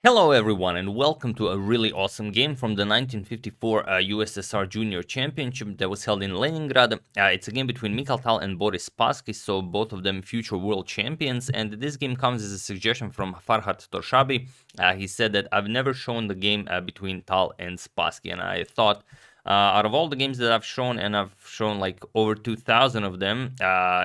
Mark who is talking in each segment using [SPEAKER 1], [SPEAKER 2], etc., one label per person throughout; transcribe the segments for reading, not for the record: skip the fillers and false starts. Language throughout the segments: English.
[SPEAKER 1] Hello everyone and welcome to a really awesome game from the 1954 USSR Junior Championship that was held in Leningrad. It's a game between Mikhail and Boris Spassky, so both of them future world champions, and this game comes as a suggestion from Farhad Torshabi. He said that I've never shown the game between Tal and Spassky, and I thought out of all the games that I've shown, and I've shown like over 2,000 of them,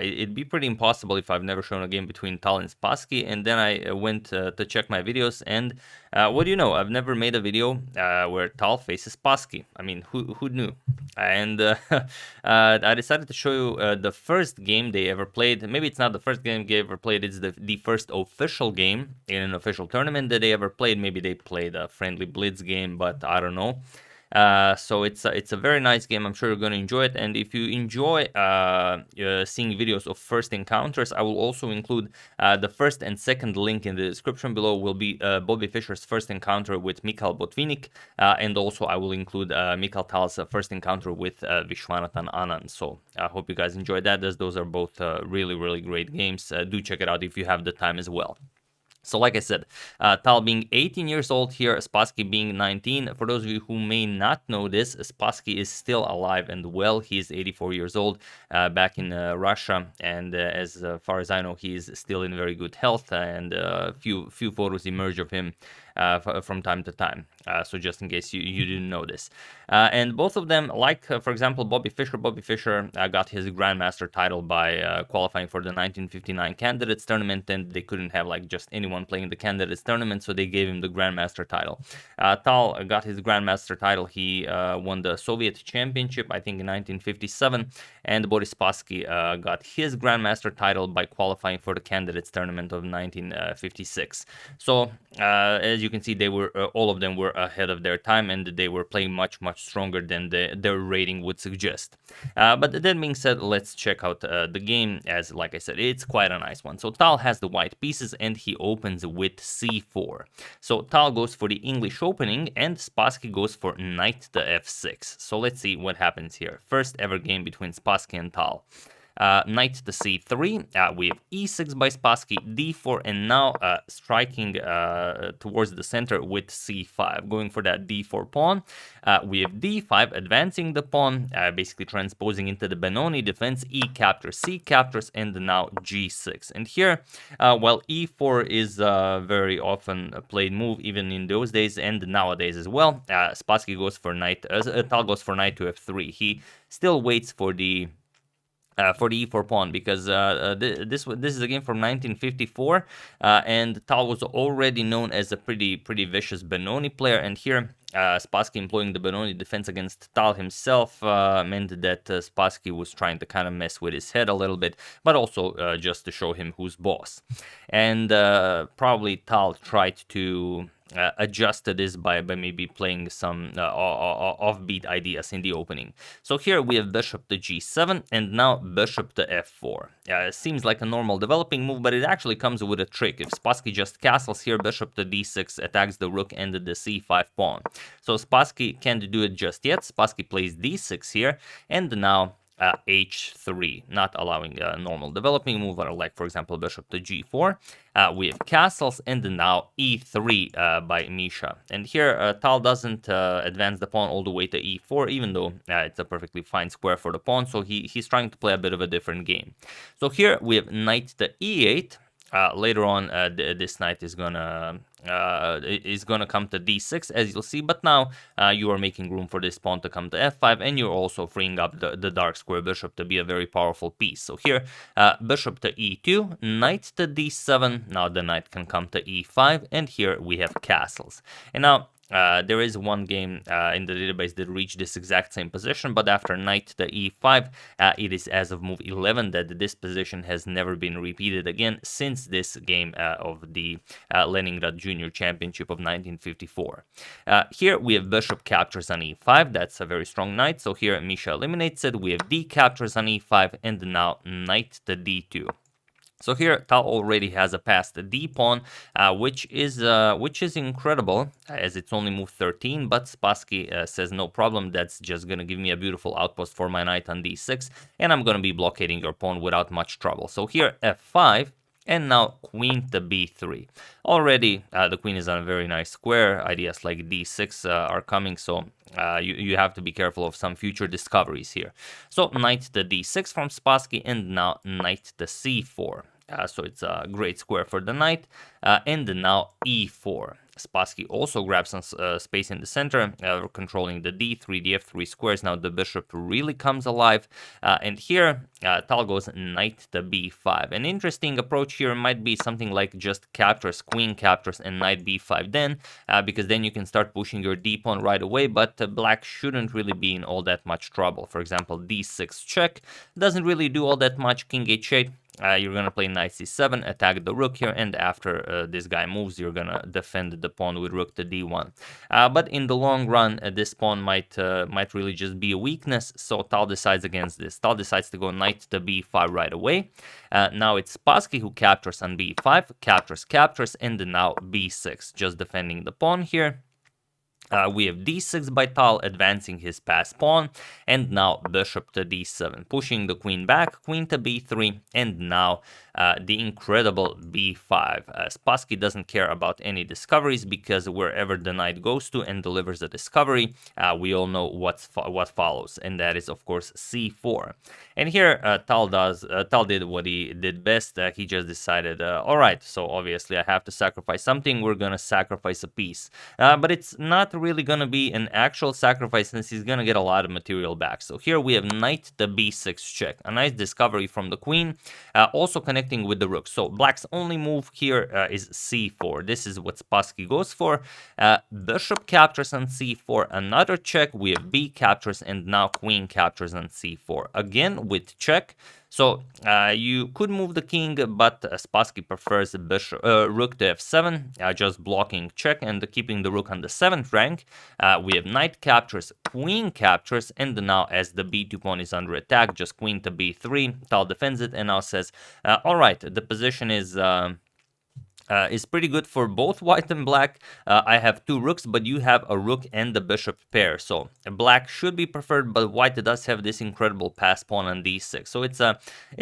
[SPEAKER 1] it'd be pretty impossible if I've never shown a game between Tal and Spassky. And then I went to check my videos, and what do you know? I've never made a video where Tal faces Spassky. I mean, who knew? And I decided to show you the first game they ever played. Maybe it's not the first game they ever played, it's the first official game in an official tournament that they ever played. Maybe they played a friendly blitz game, but I don't know. So it's a very nice game. I'm sure you're going to enjoy it. And if you enjoy seeing videos of first encounters, I will also include the first and second link in the description below. Will be Bobby Fischer's first encounter with Mikhail Botvinnik, and also I will include Mikhail Tal's first encounter with Vishwanathan Anand. So I hope you guys enjoyed that, as those are both really great games. Do check it out if you have the time as well. So like I said, Tal being 18 years old here, Spassky being 19. For those of you who may not know this, Spassky is still alive and well. He is 84 years old, back in Russia, and as far as I know, he is still in very good health, and few photos emerge of him from time to time. So just in case you didn't know this. And both of them, like for example Bobby Fischer got his Grandmaster title by qualifying for the 1959 Candidates Tournament, and they couldn't have like just anyone playing the Candidates Tournament, so they gave him the Grandmaster title. Tal got his Grandmaster title. He won the Soviet Championship, I think, in 1957, and Boris Spassky got his Grandmaster title by qualifying for the Candidates Tournament of 1956. So as you can see, they were all of them were ahead of their time, and they were playing much stronger than their rating would suggest. But that being said, let's check out the game. As like I said, it's quite a nice one. So Tal has the white pieces, and he opens with c4. So Tal goes for the English opening, and Spassky goes for knight to f6. So let's see what happens here. First ever game between Spassky and Tal. Knight to c3, we have e6 by Spassky, d4, and now striking towards the center with c5, going for that d4 pawn. We have d5, advancing the pawn, basically transposing into the Benoni defense, e captures, c captures, and now g6. And here, while e4 is a very often played move, even in those days and nowadays as well, Spassky goes for knight, Tal goes for knight to f3. He still waits for the e4 pawn, because this is a game from 1954, and Tal was already known as a pretty vicious Benoni player, and here Spassky employing the Benoni defense against Tal himself meant that Spassky was trying to kind of mess with his head a little bit, but also just to show him who's boss. And probably Tal tried to adjust to this by maybe playing some offbeat ideas in the opening. So here we have bishop to g7, and now bishop to f4. Seems like a normal developing move, but it actually comes with a trick. If Spassky just castles here, bishop to d6 attacks the rook and the c5 pawn. So Spassky can't do it just yet. Spassky plays d6 here, and now h3, not allowing a normal developing move, or like for example bishop to g4. We have castles, and now e3 by Misha. And here Tal doesn't advance the pawn all the way to e4, even though it's a perfectly fine square for the pawn, so he's trying to play a bit of a different game. So here we have knight to e8. Later on, this knight is gonna come to d6, as you'll see, but now you are making room for this pawn to come to f5, and you're also freeing up the dark square bishop to be a very powerful piece. So here, bishop to e2, knight to d7, now the knight can come to e5, and here we have castles. And now there is one game in the database that reached this exact same position, but after knight to e5, it is as of move 11 that this position has never been repeated again since this game of the Leningrad Junior Championship of 1954. Here we have bishop captures on e5, that's a very strong knight, so here Misha eliminates it. We have d captures on e5, and now knight to d2. So here Tal already has a passed d pawn, which is incredible, as it's only move 13. But Spassky says no problem. That's just gonna give me a beautiful outpost for my knight on d6, and I'm gonna be blockading your pawn without much trouble. So here f5. and now queen to b3. Already the queen is on a very nice square. Ideas like d6 are coming, so you have to be careful of some future discoveries here. So knight to d6 from Spassky, and now knight to c4. So it's a great square for the knight, and now e4. Spassky also grabs some space in the center, controlling the d3, the f3 squares. Now the bishop really comes alive, and here Tal goes knight to b5. An interesting approach here might be something like just captures, queen captures, and knight b5 then, because then you can start pushing your d pawn right away, but black shouldn't really be in all that much trouble. For example, d6 check doesn't really do all that much. King h8. You're gonna play knight c7, attack the rook here, and after this guy moves, you're gonna defend the pawn with rook to d1. But in the long run, this pawn might really just be a weakness, so Tal decides against this. Tal decides to go knight to b5 right away. Now it's Spassky who captures on b5, captures, and now b6, just defending the pawn here. We have d6 by Tal, advancing his passed pawn, and now bishop to d7, pushing the queen back, queen to b3, and now the incredible b5. Spassky doesn't care about any discoveries, because wherever the knight goes to and delivers a discovery, we all know what follows, and that is, of course, c4. And here Tal did what he did best. He just decided, all right, so obviously I have to sacrifice something. We're gonna sacrifice a piece, but it's not really gonna be an actual sacrifice, since he's gonna get a lot of material back. So here we have knight to b6 check, a nice discovery from the queen, also connecting with the rook. So black's only move here is c4. This is what Spassky goes for. Bishop captures on c4, another check. We have b captures, and now queen captures on c4, again with check. So you could move the king, but Spassky prefers bishop, rook to f7, just blocking check and keeping the rook on the 7th rank. We have knight captures, queen captures, and now as the b2 pawn is under attack, just queen to b3. Tal defends it and now says, all right, the position is pretty good for both white and black. I have two rooks, but you have a rook and the bishop pair. So black should be preferred, but white does have this incredible passed pawn on d6. So it's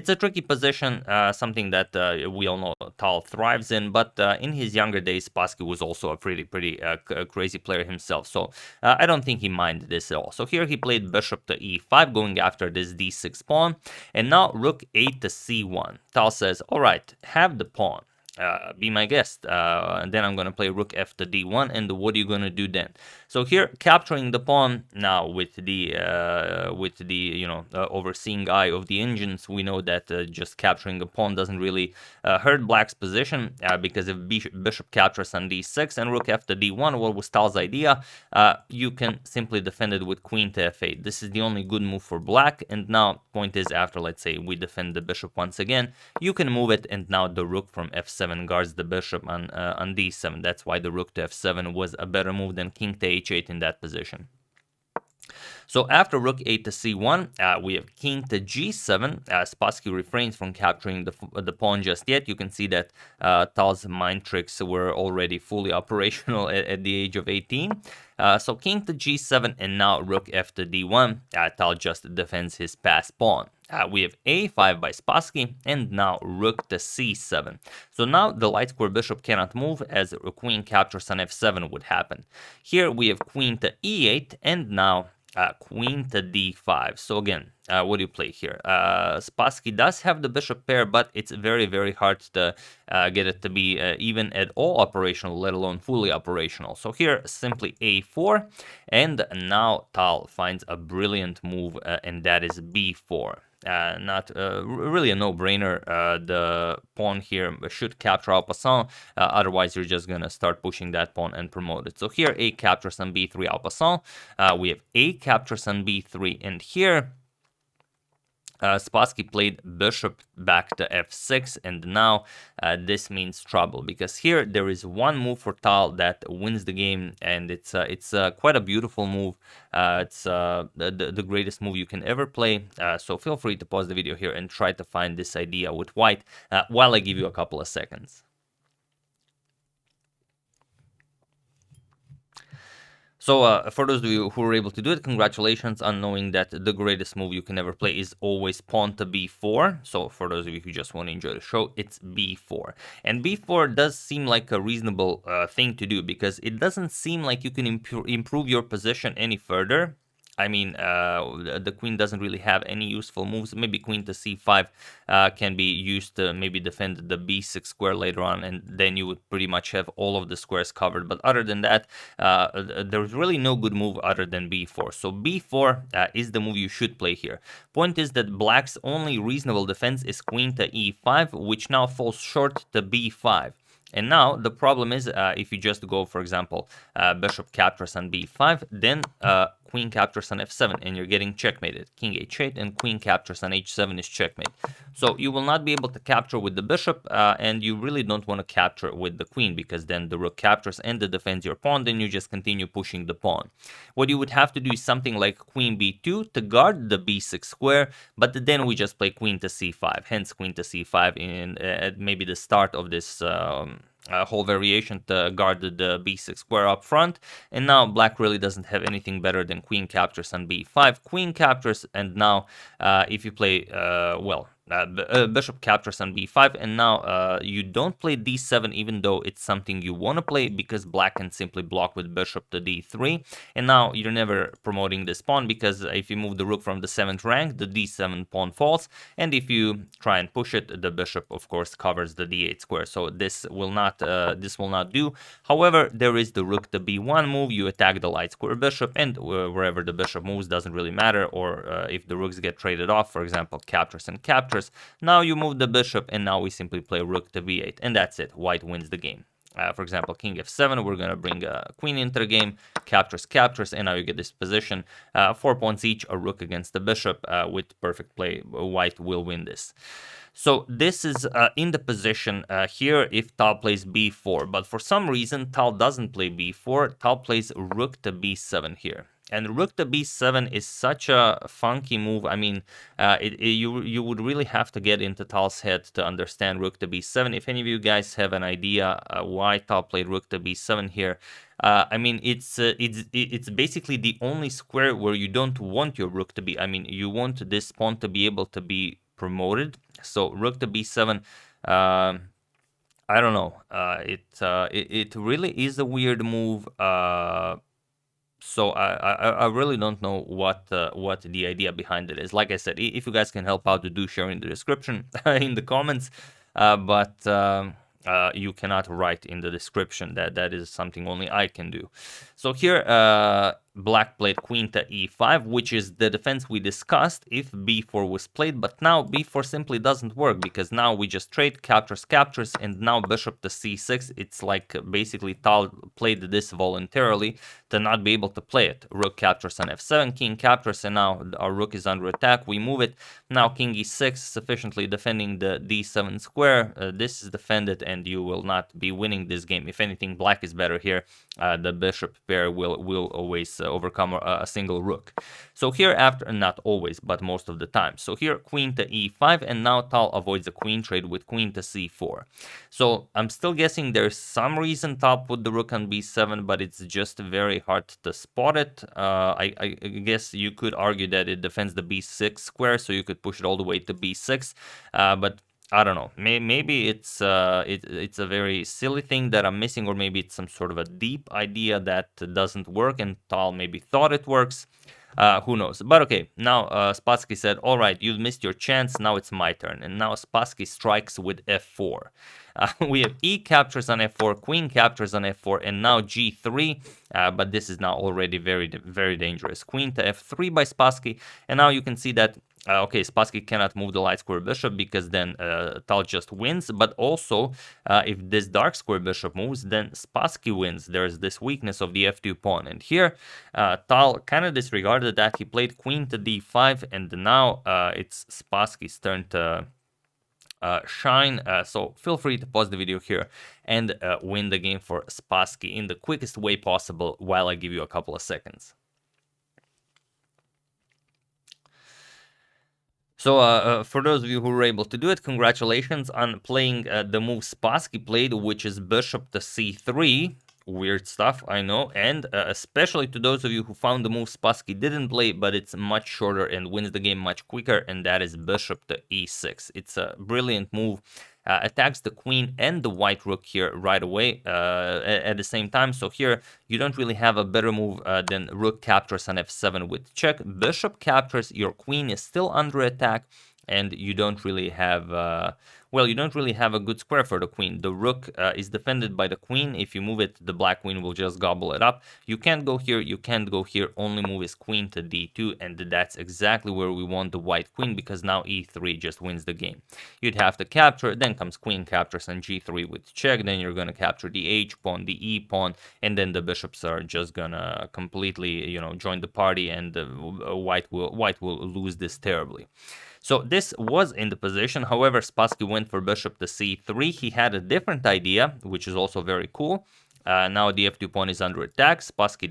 [SPEAKER 1] a tricky position, something that we all know Tal thrives in. But in his younger days, Spassky was also a pretty crazy player himself. So I don't think he minded this at all. So here he played bishop to e5, going after this d6 pawn, and now rook 8 to c1. Tal says, all right, have the pawn. Be my guest, and then I'm gonna play rook f to d1, and what are you gonna do then? So here, capturing the pawn now with the overseeing eye of the engines, we know that just capturing the pawn doesn't really hurt black's position, because if bishop captures on d6 and rook f to d1, what was Tal's idea? You can simply defend it with queen to f8. This is the only good move for black, and now point is, after, let's say, we defend the bishop once again, you can move it, and now the rook from f7 guards the bishop on d7. That's why the rook to f7 was a better move than king to h8 in that position. So after rook 8 to c1, we have king to g7. Spassky refrains from capturing the pawn just yet. You can see that Tal's mind tricks were already fully operational at the age of 18. So king to g7, and now rook f to d1. Tal just defends his passed pawn. We have a5 by Spassky, and now rook to c7. So now the light square bishop cannot move, as queen captures on f7 would happen. Here we have queen to e8, and now queen to d5. So again, what do you play here? Spassky does have the bishop pair, but it's very hard to get it to be even at all operational, let alone fully operational. So here, simply a4, and now Tal finds a brilliant move, and that is b4. Not really a no-brainer. The pawn here should capture en passant, otherwise you're just gonna start pushing that pawn and promote it. So here a captures on b3 en passant, we have a captures on b3, and here Spassky played bishop back to f6, and now this means trouble, because here there is one move for Tal that wins the game, and it's quite a beautiful move. It's the greatest move you can ever play. So feel free to pause the video here and try to find this idea with white while I give you a couple of seconds. So for those of you who were able to do it, congratulations on knowing that the greatest move you can ever play is always pawn to b4. So for those of you who just want to enjoy the show, it's b4. And b4 does seem like a reasonable thing to do, because it doesn't seem like you can improve your position any further. I mean, the queen doesn't really have any useful moves. Maybe queen to c5 can be used to maybe defend the b6 square later on, and then you would pretty much have all of the squares covered. But other than that, there's really no good move other than b4. So b4 is the move you should play here. Point is that black's only reasonable defense is queen to e5, which now falls short to b5. And now the problem is, if you just go, for example, bishop captures on b5, then queen captures on f7, and you're getting checkmated. King h8 and queen captures on h7 is checkmate. So you will not be able to capture with the bishop, and you really don't want to capture with the queen, because then the rook captures and it defends your pawn, then you just continue pushing the pawn. What you would have to do is something like queen b2 to guard the b6 square, but then we just play queen to c5, hence queen to c5 in at maybe the start of this whole variation to guard the b6 square up front. And now black really doesn't have anything better than queen captures on b5, queen captures, and now if you play bishop captures on b5, and now you don't play d7, even though it's something you want to play, because black can simply block with bishop to d3, and now you're never promoting this pawn, because if you move the rook from the 7th rank, the d7 pawn falls, and if you try and push it, the bishop of course covers the d8 square, so this will not do. However, there is the rook to b1 move. You attack the light square bishop, and wherever the bishop moves doesn't really matter, or if the rooks get traded off, for example, captures and captures. Now you move the bishop, and now we simply play rook to b8, and that's it. White wins the game. For example, king f7, we're going to bring a queen into the game, captures, and now you get this position. 4 pawns each, a rook against the bishop. With perfect play, white will win this. So this is in the position here if Tal plays b4, but for some reason Tal doesn't play b4. Tal plays rook to b7 here. And rook to b7 is such a funky move. I mean, you would really have to get into Tal's head to understand rook to b7. If any of you guys have an idea why Tal played rook to b7 here, I mean, it's basically the only square where you don't want your rook to be. I mean, you want this pawn to be able to be promoted. So rook to b7. I don't know. It really is a weird move. So I really don't know what the idea behind it is. Like I said, if you guys can help out, do share in the description, in the comments. But you cannot write in the description. That is something only I can do. So here, black played queen to e5, which is the defense we discussed if b4 was played, but now b4 simply doesn't work, because now we just trade captures, and now bishop to c6. It's like basically Tal played this voluntarily to not be able to play it. Rook captures on f7, king captures, and now our rook is under attack. We move it. Now king e6, sufficiently defending the d7 square. This is defended, and you will not be winning this game. If anything, black is better here. The bishop pair will always overcome a single rook. So here after, not always, but most of the time. So here queen to e5, and now Tal avoids a queen trade with queen to c4. So I'm still guessing there's some reason Tal put the rook on b7, but it's just very hard to spot it. I guess you could argue that it defends the b6 square, so you could push it all the way to b6, but I don't know. Maybe it's a very silly thing that I'm missing, or maybe it's some sort of a deep idea that doesn't work, and Tal maybe thought it works. Who knows? But okay, now Spassky said, all right, you missed your chance, now it's my turn. And now Spassky strikes with f4. We have e captures on f4, queen captures on f4, and now g3. But this is now already very, very dangerous. Queen to f3 by Spassky, and now you can see that okay, Spassky cannot move the light square bishop, because then Tal just wins. But also, if this dark square bishop moves, then Spassky wins. There's this weakness of the f2 pawn. And here, Tal kind of disregarded that. He played queen to d5, and now it's Spassky's turn to shine. So feel free to pause the video here and win the game for Spassky in the quickest way possible while I give you a couple of seconds. So for those of you who were able to do it, congratulations on playing the move Spassky played, which is bishop to c3. Weird stuff, I know, and especially to those of you who found the move Spassky didn't play, but it's much shorter and wins the game much quicker, and that is bishop to e6. It's a brilliant move. Attacks the queen and the white rook here right away at the same time. So here you don't really have a better move than rook captures on f7 with check. Bishop captures, your queen is still under attack, and you don't really have well, you don't really have a good square for the queen. The rook is defended by the queen. If you move it, the black queen will just gobble it up. You can't go here, you can't go here. Only move is queen to d2, and that's exactly where we want the white queen, because now e3 just wins the game. You'd have to capture, then comes queen captures on g3 with check, then you're gonna capture the h pawn, the e pawn, and then the bishops are just gonna completely, you know, join the party, and white will lose this terribly. So this was in the position. However, Spassky went for bishop to c3. He had a different idea, which is also very cool. Now the f2 pawn is under attack. Spassky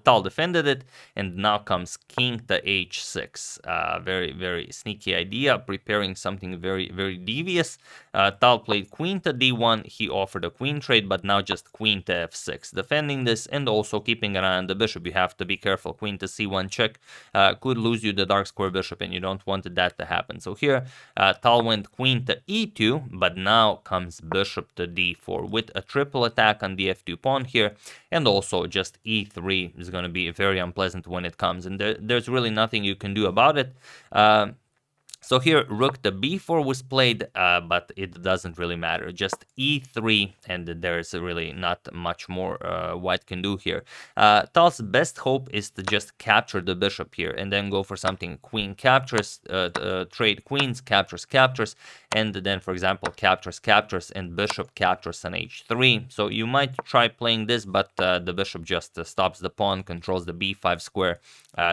[SPEAKER 1] Tal defended it, and now comes king to h6. Very sneaky idea, preparing something very devious. Tal played queen to d1. He offered a queen trade, but now just queen to f6, defending this and also keeping an eye on the bishop. You have to be careful. Queen to c1 check could lose you the dark square bishop, and you don't want that to happen. So here Tal went queen to e2, but now comes bishop to d4 with a triple attack on the f2 pawn here, and also just e3 is going to be very unpleasant when it comes, and there's really nothing you can do about it. So here rook to b4 was played, but it doesn't really matter. Just e3, and there's really not much more white can do here. Tal's best hope is to just capture the bishop here, and then go for something queen captures, trade queens, captures, and then, for example, captures, and bishop captures on h3. So you might try playing this, but the bishop just stops the pawn, controls the b5 square,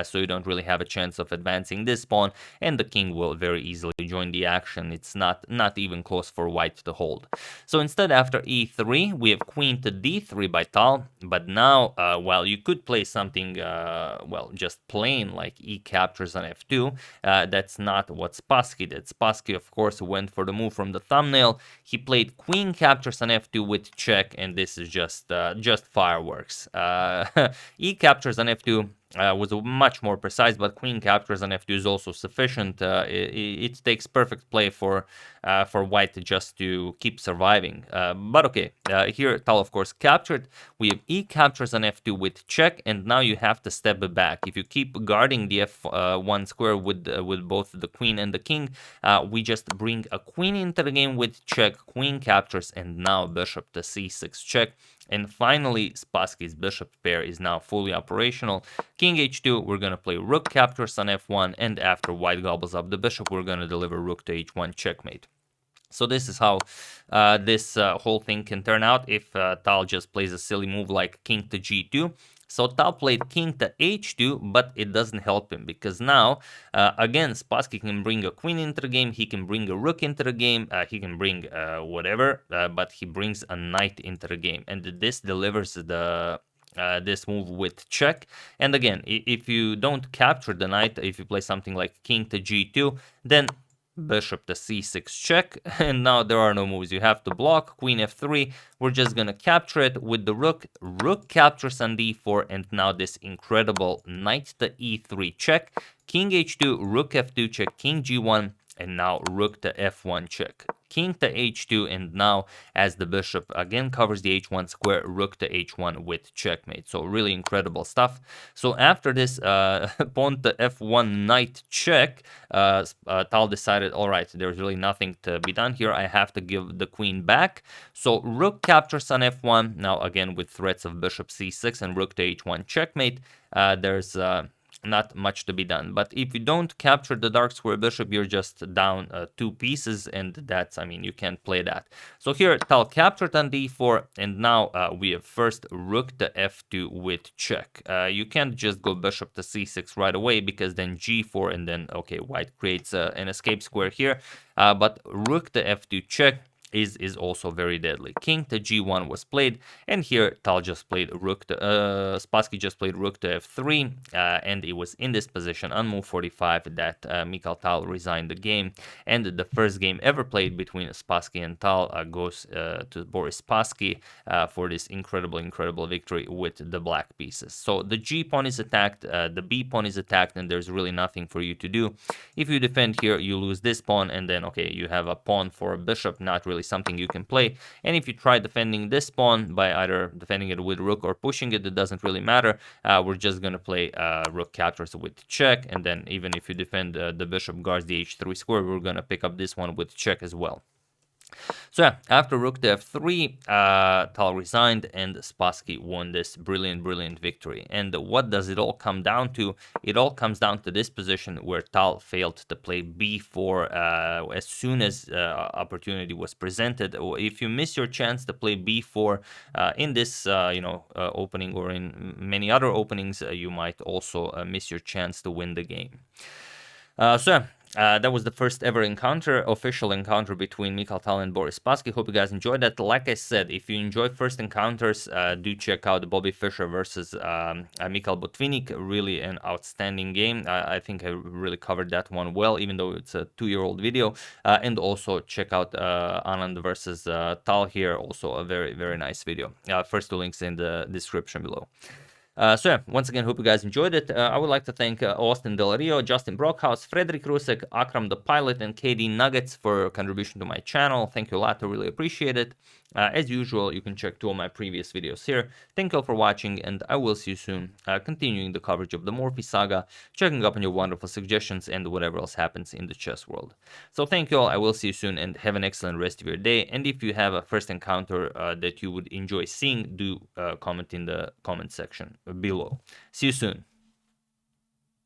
[SPEAKER 1] so you don't really have a chance of advancing this pawn, and the king will very easily join the action. It's not even close for white to hold. So instead, after e3, we have queen to d3 by Tal, but now, well, you could play something, well, just plain like e captures on f2. That's not what Spassky did. Spassky, of course, went for the move from the thumbnail. He played queen captures on f2 with check, and this is just fireworks. E captures on f2 was much more precise, but queen captures on f2 is also sufficient. It takes perfect play for white just to keep surviving. But okay, here Tal of course captured. We have e captures on f2 with check, and now you have to step it back. If you keep guarding the f1 square with both the queen and the king, we just bring a queen into the game with check, queen captures, and now bishop to c6 check. And finally, Spassky's bishop pair is now fully operational. King h2, we're going to play rook captures on f1, and after white gobbles up the bishop, we're going to deliver rook to h1 checkmate. So this is how this whole thing can turn out if Tal just plays a silly move like king to g2. So Tal played king to h2, but it doesn't help him, because now, again, Spassky can bring a queen into the game, he can bring a rook into the game, he can bring whatever, but he brings a knight into the game, and this delivers the this move with check. And again, if you don't capture the knight, if you play something like king to g2, then bishop to c6 check, and now there are no moves. You have to block. Queen f3, we're just gonna capture it with the rook. Rook captures on d4, and now this incredible knight to e3 check, king h2, rook f2 check, king g1, and now rook to f1 check, king to h2, and now as the bishop again covers the h1 square, rook to h1 with checkmate. So really incredible stuff. So after this pawn to f1 knight check, Tal decided, all right, there's really nothing to be done here, I have to give the queen back. So rook captures on f1, now again with threats of bishop c6 and rook to h1 checkmate. There's not much to be done. But if you don't capture the dark square bishop, you're just down 2 pieces, and that's, I mean, you can't play that. So here Tal captured on d4, and now we have first rook to f2 with check. You can't just go bishop to c6 right away, because then g4, and then okay, white creates an escape square here, but rook to f2 check. is also very deadly. King to G1 was played, and here Tal just played rook to Spassky just played rook to F3, and it was in this position on move 45 that Mikhail Tal resigned the game, and the first game ever played between Spassky and Tal goes to Boris Spassky for this incredible victory with the black pieces. So the G pawn is attacked, the B pawn is attacked, and there's really nothing for you to do. If you defend here, you lose this pawn, and then okay, you have a pawn for a bishop, not really something you can play. And if you try defending this pawn by either defending it with rook or pushing it, it doesn't really matter. We're just gonna play rook captures with check, and then even if you defend the bishop guards the h3 square, we're gonna pick up this one with check as well. So yeah, after rook to f3, Tal resigned, and Spassky won this brilliant victory. And what does it all come down to? It all comes down to this position where Tal failed to play b4 as soon as opportunity was presented. If you miss your chance to play b4 in this opening or in many other openings, you might also miss your chance to win the game. That was the first ever official encounter between Mikhail Tal and Boris Spassky. Hope you guys enjoyed that. Like I said, if you enjoy first encounters, do check out Bobby Fischer versus Mikhail Botvinnik. Really an outstanding game. I think I really covered that one well, even though it's a 2-year-old video. And also check out Anand versus Tal here. Also a very nice video. First 2 links in the description below. So yeah, once again, hope you guys enjoyed it. I would like to thank Austin Del Rio, Justin Brockhouse, Frederick Rusek, Akram the Pilot, and KD Nuggets for contribution to my channel. Thank you a lot, I really appreciate it. As usual, you can check 2 of my previous videos here. Thank you all for watching, and I will see you soon, continuing the coverage of the Morphy saga, checking up on your wonderful suggestions and whatever else happens in the chess world. So thank you all, I will see you soon, and have an excellent rest of your day. And if you have a first encounter that you would enjoy seeing, do comment in the comment section below. See you soon.